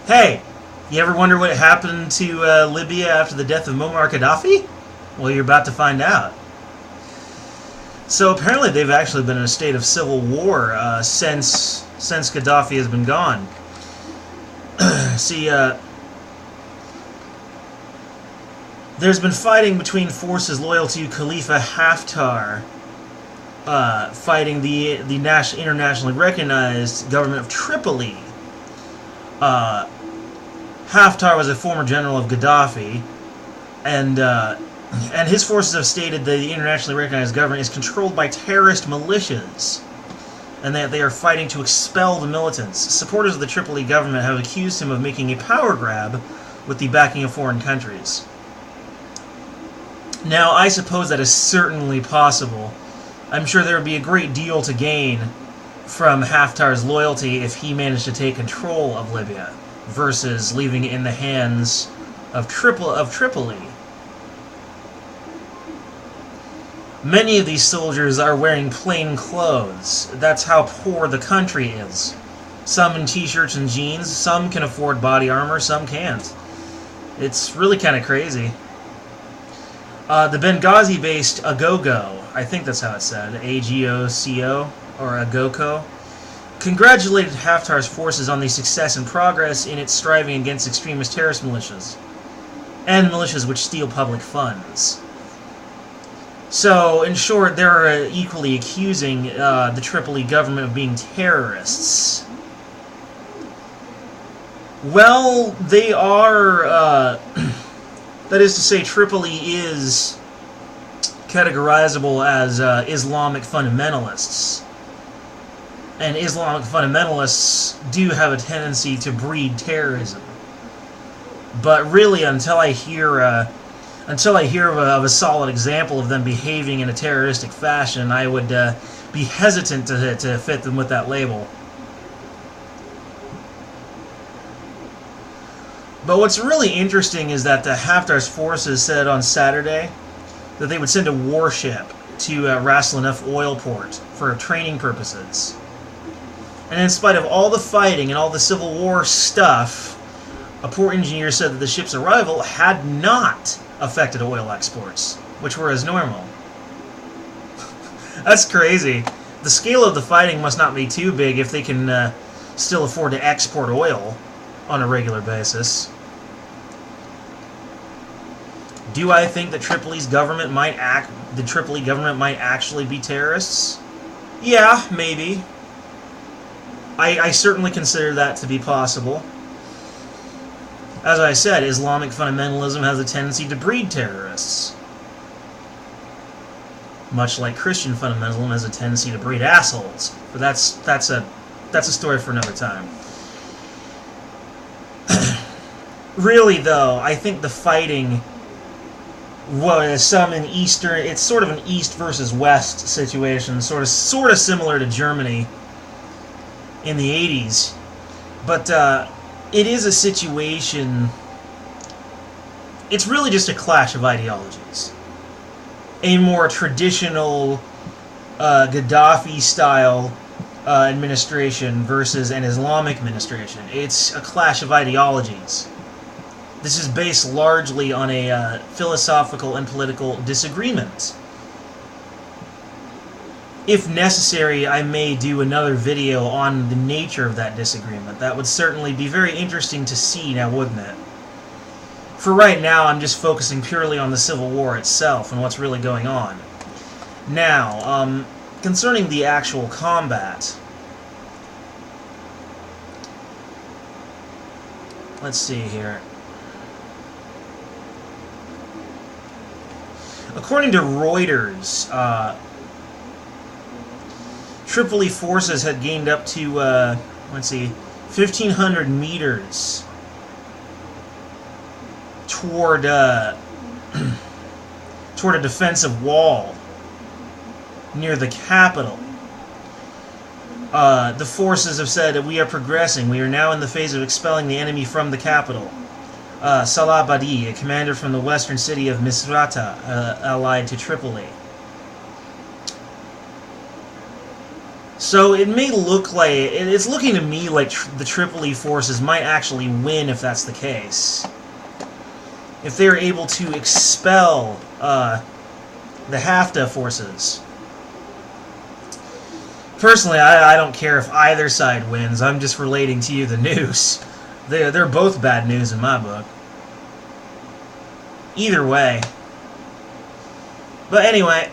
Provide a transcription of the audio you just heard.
Hey, you ever wonder what happened to Libya after the death of Muammar Gaddafi? Well, you're about to find out. So apparently they've actually been in a state of civil war since Gaddafi has been gone. See, there's been fighting between forces loyal to Khalifa Haftar, fighting the internationally recognized government of Tripoli. Haftar was a former general of Gaddafi, and his forces have stated that the internationally recognized government is controlled by terrorist militias, and that they are fighting to expel the militants. Supporters of the Tripoli government have accused him of making a power grab with the backing of foreign countries. Now, I suppose that is certainly possible. I'm sure there would be a great deal to gain from Haftar's loyalty if he managed to take control of Libya, versus leaving it in the hands of Tripoli. Many of these soldiers are wearing plain clothes. That's how poor the country is. Some in t-shirts and jeans, some can afford body armor, some can't. It's really kind of crazy. The Benghazi-based Agogo, I think that's how it's said, A-G-O-C-O, or Agoko, congratulated Haftar's forces on the success and progress in its striving against extremist terrorist militias, and militias which steal public funds. So, in short, they're equally accusing the Tripoli government of being terrorists. Well, they are, that is to say, Tripoli is categorizable as Islamic fundamentalists. And Islamic fundamentalists do have a tendency to breed terrorism. But really, until I hear of a solid example of them behaving in a terroristic fashion, I would be hesitant to fit them with that label. But what's really interesting is that Haftar's forces said on Saturday that they would send a warship to Ras Lanuf oil port for training purposes. And in spite of all the fighting and all the Civil War stuff, a port engineer said that the ship's arrival had not affected oil exports, which were as normal. That's crazy. The scale of the fighting must not be too big if they can still afford to export oil on a regular basis. Do I think that Tripoli government might actually be terrorists? Yeah, maybe. I certainly consider that to be possible. As I said, Islamic fundamentalism has a tendency to breed terrorists. Much like Christian fundamentalism has a tendency to breed assholes. But that's a story for another time. Really, though, I think the fighting was some in Eastern... It's sort of an East versus West situation, sort of similar to Germany in the 80s. But it is a situation... It's really just a clash of ideologies. A more traditional Gaddafi-style administration versus an Islamic administration. It's a clash of ideologies. This is based largely on a philosophical and political disagreement. If necessary, I may do another video on the nature of that disagreement. That would certainly be very interesting to see now, wouldn't it? For right now, I'm just focusing purely on the Civil War itself and what's really going on. Now, concerning the actual combat, let's see here. According to Reuters, Tripoli forces had gained up to, 1,500 meters toward a defensive wall near the capital. The forces have said that we are progressing. We are now in the phase of expelling the enemy from the capital. Salah Badi, a commander from the western city of Misrata, allied to Tripoli. So it may look like it's looking to me like the Tripoli forces might actually win if that's the case. If they're able to expel the Haftar forces. Personally, I don't care if either side wins. I'm just relating to you the news. They're both bad news in my book. Either way. But anyway,